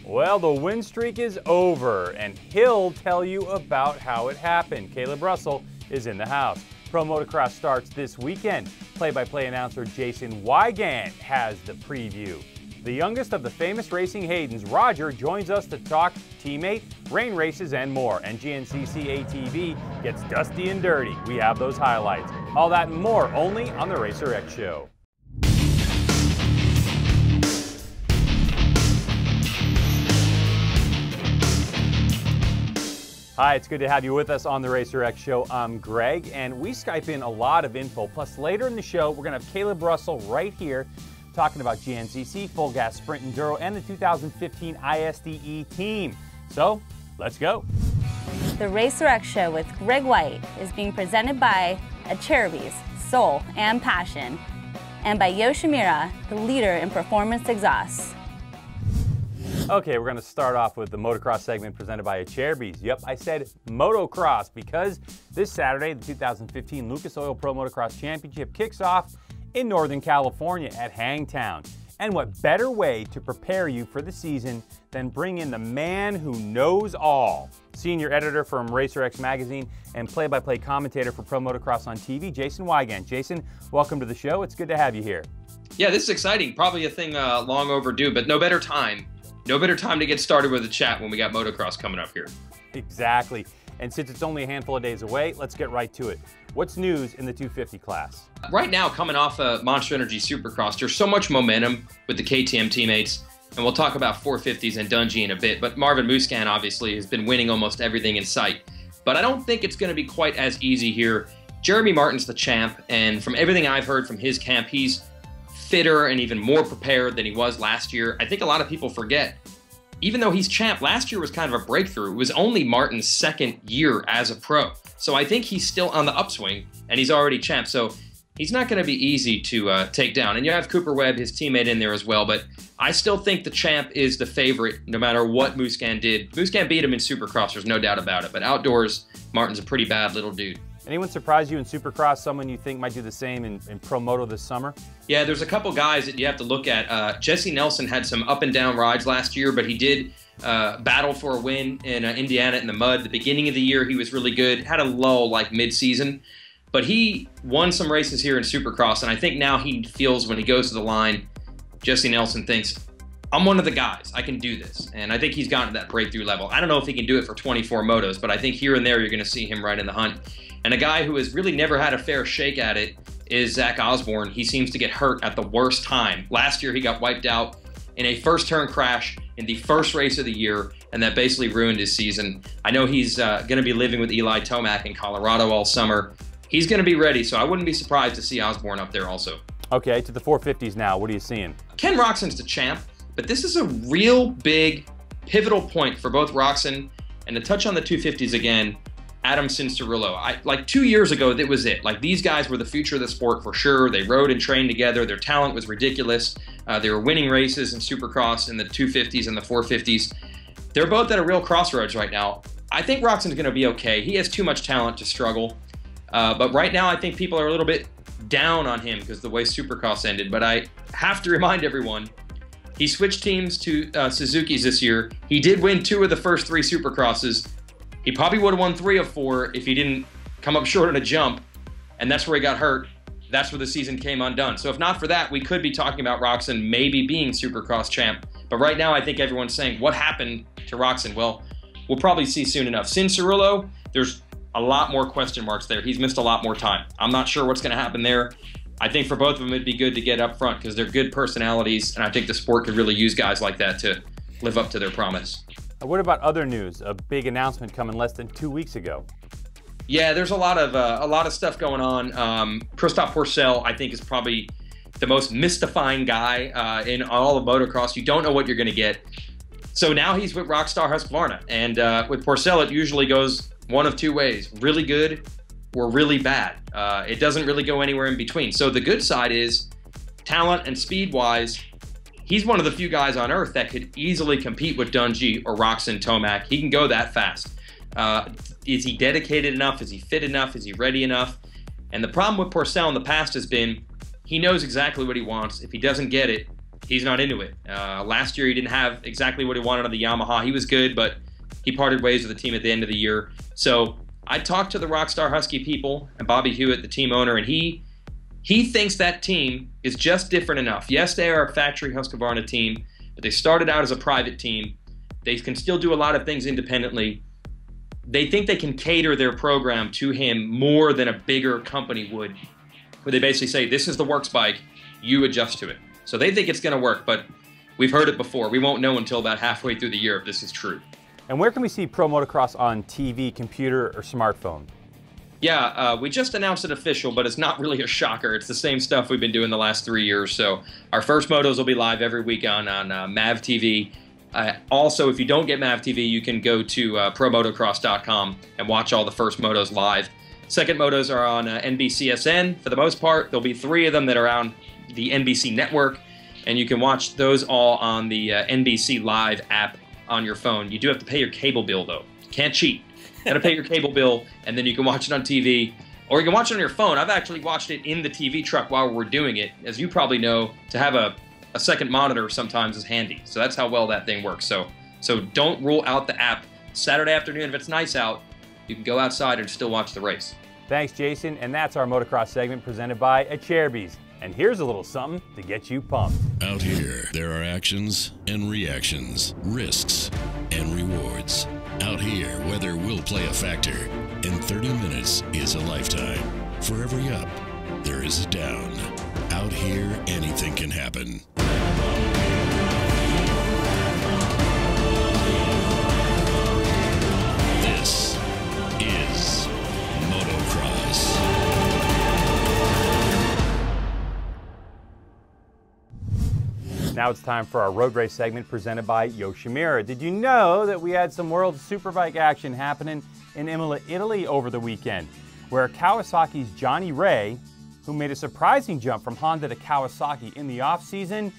Well, the win streak is over, and he'll tell you about how it happened. Kailub Russell is in the house. Pro Motocross starts this weekend. Play-by-play announcer Jason Weigandt has the preview. The youngest of the famous racing Haydens, Roger, joins us to talk teammate, rain races, and more. And GNCC ATV gets dusty and dirty. We have those highlights. All that and more only on the Racer X Show. Hi, it's good to have you with us on the Racer X Show. I'm Greg, and we Skype in a lot of info. Plus, later in the show, we're going to have Kailub Russell right here talking about GNCC, full gas sprint enduro, and the 2015 ISDE team. So, let's go. The Racer X Show with Greg White is being presented by Acerbis, Soul and Passion, and by Yoshimura, the leader in performance exhausts. Okay, we're going to start off with the motocross segment presented by Acerbis. Yep, I said motocross because this Saturday, the 2015 Lucas Oil Pro Motocross Championship kicks off in Northern California at Hangtown. And what better way to prepare you for the season than bring in the man who knows all. Senior editor from Racer X Magazine and play-by-play commentator for Pro Motocross on TV, Jason Weigandt. Jason, welcome to the show. It's good to have you here. Yeah, this is exciting. Probably a thing long overdue, but no better time. No better time to get started with a chat when we got motocross coming up here. Exactly. And since it's only a handful of days away, let's get right to it. What's news in the 250 class? Right now, coming off a Monster Energy Supercross, there's so much momentum with the KTM teammates, and we'll talk about 450s and Dungey in a bit, but Marvin Musquin obviously has been winning almost everything in sight. But I don't think it's going to be quite as easy here. Jeremy Martin's the champ, and from everything I've heard from his camp, he's fitter and even more prepared than he was last year. I think a lot of people forget, even though he's champ, last year was kind of a breakthrough. It was only Martin's second year as a pro. So I think he's still on the upswing, and he's already champ. So he's not going to be easy to take down. And you have Cooper Webb, his teammate, in there as well. But I still think the champ is the favorite, no matter what Musquin did. Musquin beat him in Supercross, there's no doubt about it. But outdoors, Martin's a pretty bad little dude. Anyone surprise you in Supercross, someone you think might do the same in Pro Moto this summer? Yeah, there's a couple guys that you have to look at. Jesse Nelson had some up and down rides last year, but he did battle for a win in Indiana in the mud. The beginning of the year, he was really good. Had a lull like mid-season, but he won some races here in Supercross, and I think now he feels when he goes to the line, Jesse Nelson thinks, I'm one of the guys. I can do this. And I think he's gotten to that breakthrough level. I don't know if he can do it for 24 motos, but I think here and there you're going to see him right in the hunt. And a guy who has really never had a fair shake at it is Zach Osborne. He seems to get hurt at the worst time. Last year he got wiped out in a first turn crash in the first race of the year, and that basically ruined his season. I know he's going to be living with Eli Tomac in Colorado all summer. He's going to be ready, so I wouldn't be surprised to see Osborne up there also. Okay, to the 450s now. What are you seeing? Ken Roczen's the champ, but this is a real big pivotal point for both Roczen, and to touch on the 250s again, Adam Cincerillo. Like 2 years ago, that was it. Like, these guys were the future of the sport for sure. They rode and trained together. Their talent was ridiculous. They were winning races in Supercross in the 250s and the 450s. They're both at a real crossroads right now. I think Roczen's going to be okay. He has too much talent to struggle. But right now, I think people are a little bit down on him because of the way Supercross ended. But I have to remind everyone, he switched teams to Suzuki's this year. He did win 2 of the first 3 Supercrosses. He probably would have won 3 of 4 if he didn't come up short on a jump, and that's where he got hurt. That's where the season came undone. So if not for that, we could be talking about Roczen maybe being Supercross champ. But right now, I think everyone's saying, what happened to Roczen? Well, we'll probably see soon enough. Cincerillo, there's a lot more question marks there. He's missed a lot more time. I'm not sure what's going to happen there. I think for both of them, it'd be good to get up front because they're good personalities, and I think the sport could really use guys like that to live up to their promise. What about other news? A big announcement coming less than 2 weeks ago. Yeah, there's a lot of stuff going on. Christophe Pourcel, I think, is probably the most mystifying guy in all of motocross. You don't know what you're going to get. So now he's with Rockstar Husqvarna, and with Pourcel, it usually goes one of 2 ways: really good or really bad. It doesn't really go anywhere in between. So the good side is, talent and speed-wise, he's one of the few guys on earth that could easily compete with Dungey or Roczen Tomac. He can go that fast. Is he dedicated enough? Is he fit enough? Is he ready enough? And the problem with Pourcel in the past has been he knows exactly what he wants. If he doesn't get it, he's not into it. Last year he didn't have exactly what he wanted on the Yamaha. He was good, but he parted ways with the team at the end of the year. So I talked to the Rockstar Husky people and Bobby Hewitt, the team owner, and he thinks that team is just different enough. Yes, they are a factory Husqvarna team, but they started out as a private team. They can still do a lot of things independently. They think they can cater their program to him more than a bigger company would, where they basically say, this is the works bike, you adjust to it. So they think it's going to work, but we've heard it before. We won't know until about halfway through the year if this is true. And where can we see pro motocross on TV, computer, or smartphone? Yeah, we just announced it official, but it's not really a shocker. It's the same stuff we've been doing the last 3 years. So our first motos will be live every week on MAV TV. Also, if you don't get MAV TV, you can go to promotocross.com and watch all the first motos live. Second motos are on NBCSN for the most part. There'll be 3 of them that are on the NBC network, and you can watch those all on the NBC Live app on your phone. You do have to pay your cable bill, though. You can't cheat. You gotta pay your cable bill, and then you can watch it on TV, or you can watch it on your phone. I've actually watched it in the TV truck while we're doing it. As you probably know, to have a second monitor sometimes is handy. So that's how well that thing works. So don't rule out the app. Saturday afternoon, if it's nice out, you can go outside and still watch the race. Thanks, Jason. And that's our motocross segment presented by Acherbys. And here's a little something to get you pumped. Out here, there are actions and reactions, risks and rewards. Out here, weather will play a factor, and 30 minutes is a lifetime. For every up, there is a down. Out here, anything can happen. This is motocross. Now it's time for our road race segment presented by Yoshimura. Did you know that we had some World Superbike action happening in Imola, Italy over the weekend, where Kawasaki's Johnny Ray, who made a surprising jump from Honda to Kawasaki in the off-season,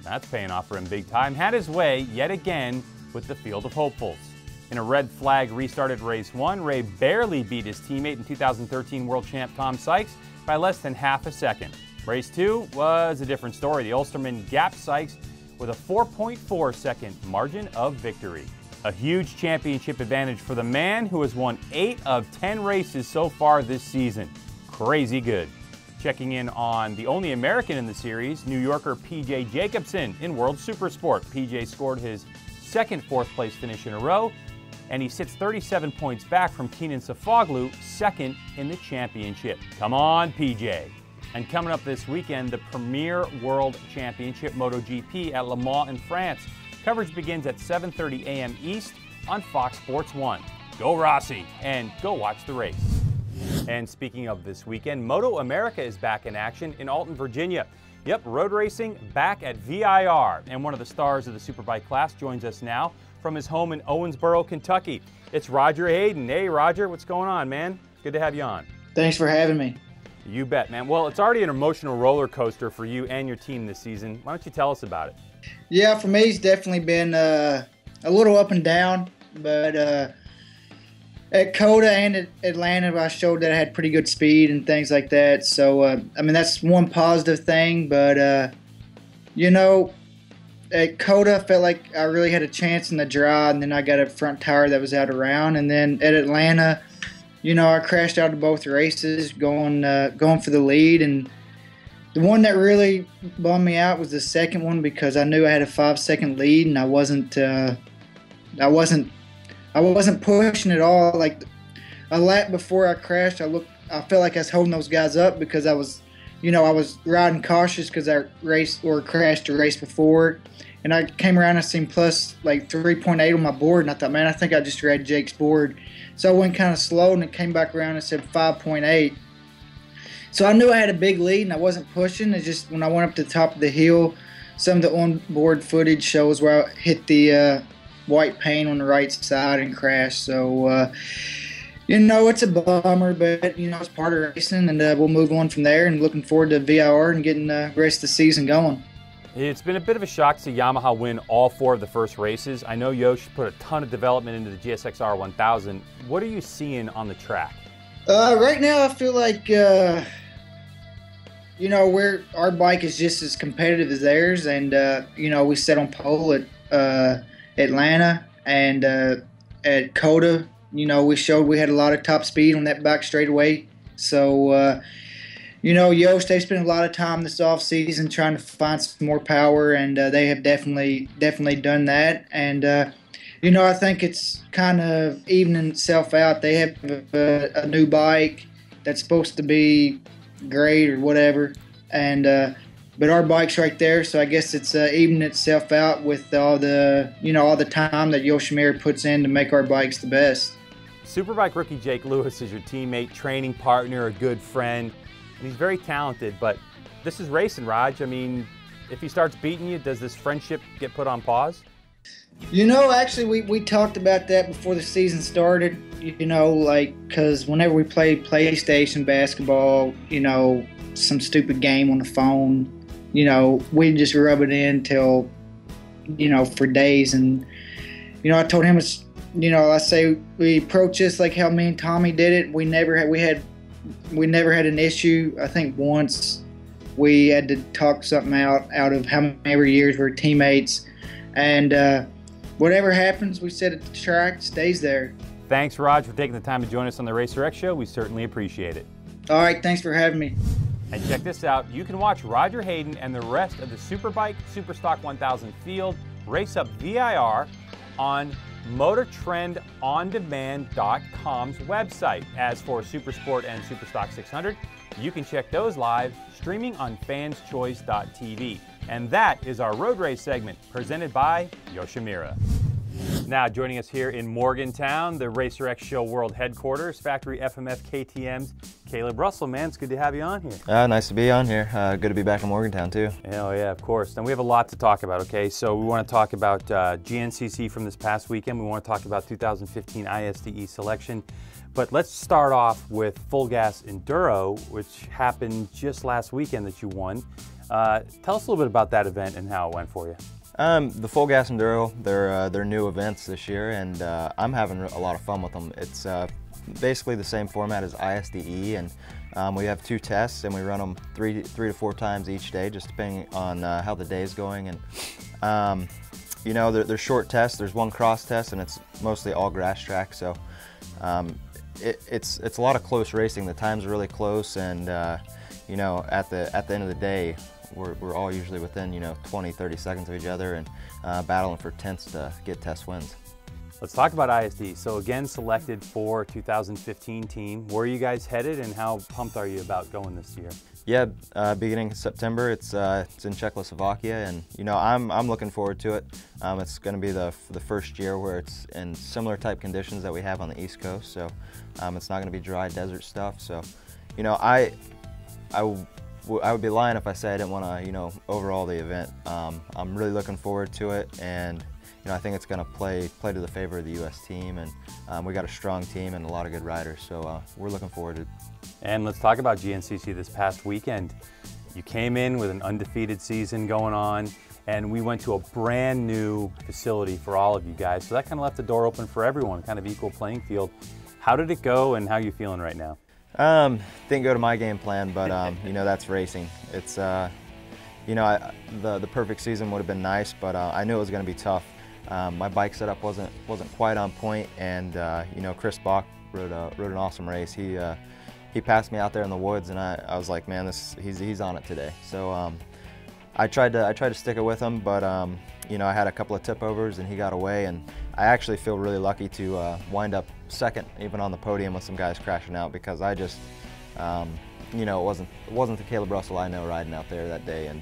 that's paying off for him big time, had his way yet again with the field of hopefuls. In a red flag restarted race 1, Ray barely beat his teammate and 2013 world champ Tom Sykes by less than half a second. Race 2 was a different story. The Ulsterman gapped Sykes with a 4.4 second margin of victory. A huge championship advantage for the man who has won 8 of 10 races so far this season. Crazy good. Checking in on the only American in the series, New Yorker PJ Jacobsen in World Supersport. PJ scored his second fourth-place finish in a row, and he sits 37 points back from Kenan Safoglu, second in the championship. Come on, PJ. And coming up this weekend, the Premier World Championship MotoGP at Le Mans in France. Coverage begins at 7:30 a.m. East on Fox Sports 1. Go Rossi, and go watch the race. And speaking of this weekend, Moto America is back in action in Alton, Virginia. Yep, road racing back at VIR. And one of the stars of the Superbike class joins us now from his home in Owensboro, Kentucky. It's Roger Hayden. Hey, Roger, what's going on, man? Good to have you on. Thanks for having me. You bet, man. Well, it's already an emotional roller coaster for you and your team this season. Why don't you tell us about it? Yeah, for me, it's definitely been a little up and down, but at COTA and at Atlanta, I showed that I had pretty good speed and things like that. So, I mean, that's one positive thing, but, you know, at COTA, I felt like I really had a chance in the dry, and then I got a front tire that was out of round. And then at Atlanta, you know, I crashed out of both races going for the lead, and the one that really bummed me out was the second one because I knew I had a 5-second lead, and I wasn't pushing at all. Like a lap before I crashed, I felt like I was holding those guys up because I was riding cautious because I crashed the race before, and I came around and seen plus like 3.8 on my board, and I thought, man, I think I just read Jake's board. So I went kind of slow, and it came back around and said 5.8. So I knew I had a big lead, and I wasn't pushing. It's just when I went up to the top of the hill, some of the onboard footage shows where I hit the white paint on the right side and crashed. So, you know, it's a bummer, but, you know, it's part of racing, and we'll move on from there, and looking forward to VIR and getting the rest of the season going. It's been a bit of a shock to see Yamaha win all 4 of the first races. I know Yosh put a ton of development into the GSX-R 1000. What are you seeing on the track? Right now, I feel like, you you know, our bike is just as competitive as theirs, and you know, we set on pole at Atlanta and at Coda. You know, we showed we had a lot of top speed on that back straightaway. So, you know, Yost, they spent a lot of time this off season trying to find some more power, and they have definitely done that. And you know, I think it's kind of evening itself out. They have a new bike that's supposed to be great or whatever, and but our bike's right there, so I guess it's evening itself out with all the, you know, all the time that Yoshimura puts in to make our bikes the best. Superbike rookie Jake Lewis is your teammate, training partner, a good friend, and he's very talented, but this is racing, Raj. I mean, if he starts beating you, does this friendship get put on pause? You know, actually, we talked about that before the season started, you know, like, because whenever we played PlayStation basketball, you know, some stupid game on the phone, you know, we'd just rub it in till, you know, for days. And, you know, I told him it's, you know, I say we approach this like how me and Tommy did it. We never had an issue. I think once we had to talk something out of how many years we're teammates. And whatever happens, we set at the track, stays there. Thanks, Raj, for taking the time to join us on the Racer X Show. We certainly appreciate it. All right, thanks for having me. And check this out. You can watch Roger Hayden and the rest of the Superbike Superstock 1000 field race up VIR on MotorTrendOnDemand.com's website. As for Supersport and Superstock 600, you can check those live streaming on fanschoice.tv. And that is our road race segment presented by Yoshimura. Now joining us here in Morgantown, the Racer X Show World Headquarters, Factory FMF KTM's Kailub Russell. Man, it's good to have you on here. Nice to be on here. Good to be back in Morgantown too. Oh yeah, of course. And we have a lot to talk about, okay? So we want to talk about GNCC from this past weekend. We want to talk about 2015 ISDE selection. But let's start off with Full Gas Enduro, which happened just last weekend that you won. Tell us a little bit about that event and how it went for you. The Full Gas Enduro, they're new events this year, and I'm having a lot of fun with them. It's basically the same format as ISDE, and we have 2 tests, and we run them three to four times each day, just depending on how the day is going. And you know, they're short tests. There's 1 cross test, and it's mostly all grass track. So it's a lot of close racing. The times are really close, and you know, at the end of the day, we're all usually within, you know, 20-30 seconds of each other, and battling for tenths to get test wins. Let's talk about ISD. So again, selected for 2015 team. Where are you guys headed, and how pumped are you about going this year? Yeah, beginning of September, it's in Czechoslovakia, and you know, I'm looking forward to it. It's going to be the first year where it's in similar type conditions that we have on the East Coast. So it's not going to be dry desert stuff. So, you know, I would be lying if I say I didn't want to, you know, overall the event. I'm really looking forward to it, and you know, I think it's going to play to the favor of the U.S. team, and we got a strong team and a lot of good riders, so we're looking forward to it. And let's talk about GNCC this past weekend. You came in with an undefeated season going on, and we went to a brand new facility for all of you guys, so that kind of left the door open for everyone, kind of equal playing field. How did it go, and how are you feeling right now? Didn't go to my game plan, but you know, that's racing. It's you know, the perfect season would have been nice, but I knew it was going to be tough. My bike setup wasn't quite on point, and you know, Chris Bach rode an awesome race. He passed me out there in the woods, and I was like, man, he's on it today. So I tried to stick it with him, but you know, I had a couple of tip overs, and he got away, and I actually feel really lucky to wind up second, even on the podium, with some guys crashing out, because I just, you know, it wasn't the Kailub Russell I know riding out there that day, and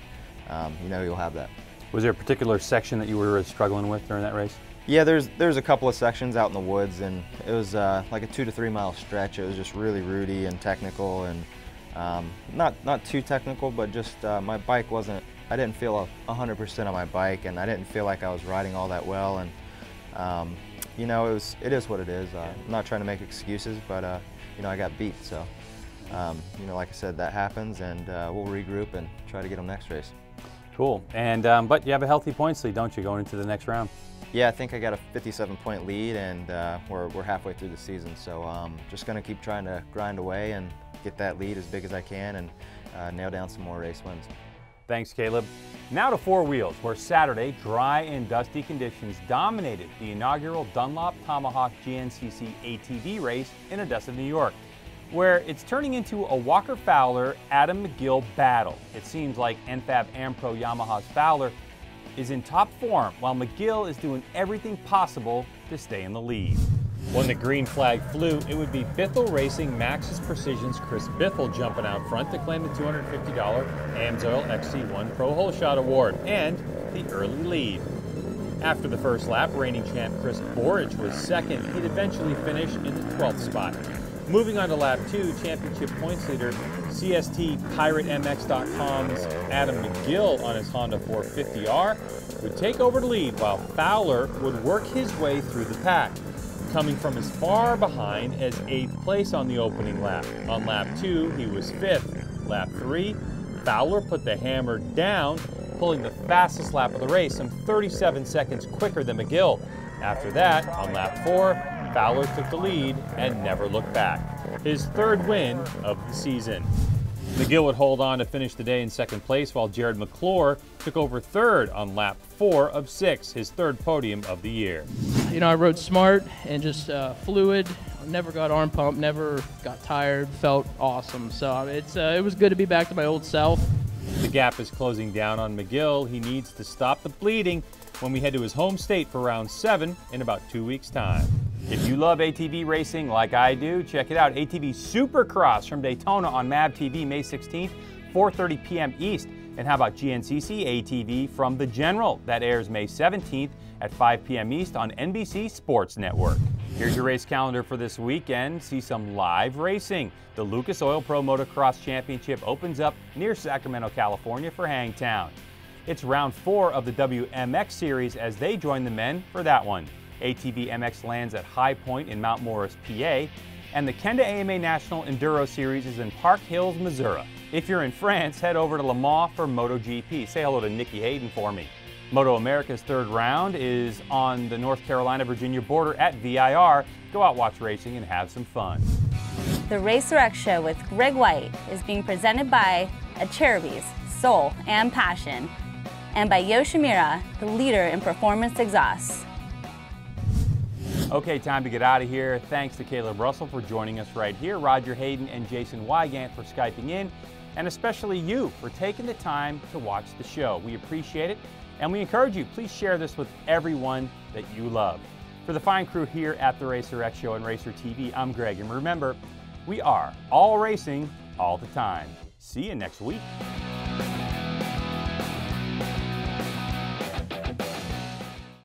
you know, you'll have that. Was there a particular section that you were struggling with during that race? Yeah, there's a couple of sections out in the woods, and it was like a 2 to 3 mile stretch. It was just really rooty and technical, and not too technical, but just my bike wasn't. I didn't feel 100% on my bike, and I didn't feel like I was riding all that well, and you know, it is what it is. I'm not trying to make excuses, but you know, I got beat, so you know, like I said, that happens, and we'll regroup and try to get them next race. Cool. And but you have a healthy points lead, don't you, going into the next round? Yeah, I think I got a 57-point lead, and we're halfway through the season, so just going to keep trying to grind away and get that lead as big as I can, and nail down some more race wins. Thanks, Caleb. Now to four wheels, where Saturday, dry and dusty conditions dominated the inaugural Dunlop Tomahawk GNCC ATV race in Odessa, New York, where it's turning into a Walker Fowler, Adam McGill battle. It seems like NFAB AmPro Yamaha's Fowler is in top form, while McGill is doing everything possible to stay in the lead. When the green flag flew, it would be Bithell Racing Maxxis Precision's Chris Bithell jumping out front to claim the $250 AMSOIL XC1 Pro Hole Shot Award and the early lead. After the first lap, reigning champ Chris Bach was second. He'd eventually finish in the 12th spot. Moving on to lap 2, championship points leader CSTPirateMX.com's Adam McGill on his Honda 450R would take over the lead, while Fowler would work his way through the pack, coming from as far behind as 8th place on the opening lap. On lap 2, he was 5th. Lap 3, Fowler put the hammer down, pulling the fastest lap of the race, some 37 seconds quicker than McGill. After that, on lap 4, Fowler took the lead and never looked back. His third win of the season. McGill would hold on to finish the day in second place, while Jared McClure took over third on lap 4 of 6, his third podium of the year. You know, I rode smart and just fluid. Never got arm pumped, never got tired, felt awesome. So it was good to be back to my old self. The gap is closing down on McGill. He needs to stop the bleeding when we head to his home state for round 7 in about 2 weeks' time. If you love ATV racing like I do, check it out. ATV Supercross from Daytona on MAV TV May 16th, 4:30 p.m. East. And how about GNCC ATV from the General? That airs May 17th at 5 p.m. East on NBC Sports Network. Here's your race calendar for this weekend. See some live racing. The Lucas Oil Pro Motocross Championship opens up near Sacramento, California for Hangtown. It's round 4 of the WMX series as they join the men for that one. ATV MX lands at High Point in Mount Morris, PA, and the Kenda AMA National Enduro Series is in Park Hills, Missouri. If you're in France, head over to Le Mans for MotoGP. Say hello to Nikki Hayden for me. Moto America's third round is on the North Carolina-Virginia border at VIR. Go out, watch racing, and have some fun. The Racer X Show with Greg White is being presented by Cherubies, Soul and Passion, and by Yoshimura, the leader in performance exhausts. Okay, time to get out of here. Thanks to Kailub Russell for joining us right here, Roger Hayden and Jason Weigandt for Skyping in, and especially you for taking the time to watch the show. We appreciate it, and we encourage you, please share this with everyone that you love. For the fine crew here at the Racer X Show and Racer TV, I'm Greg, and remember, we are all racing all the time. See you next week.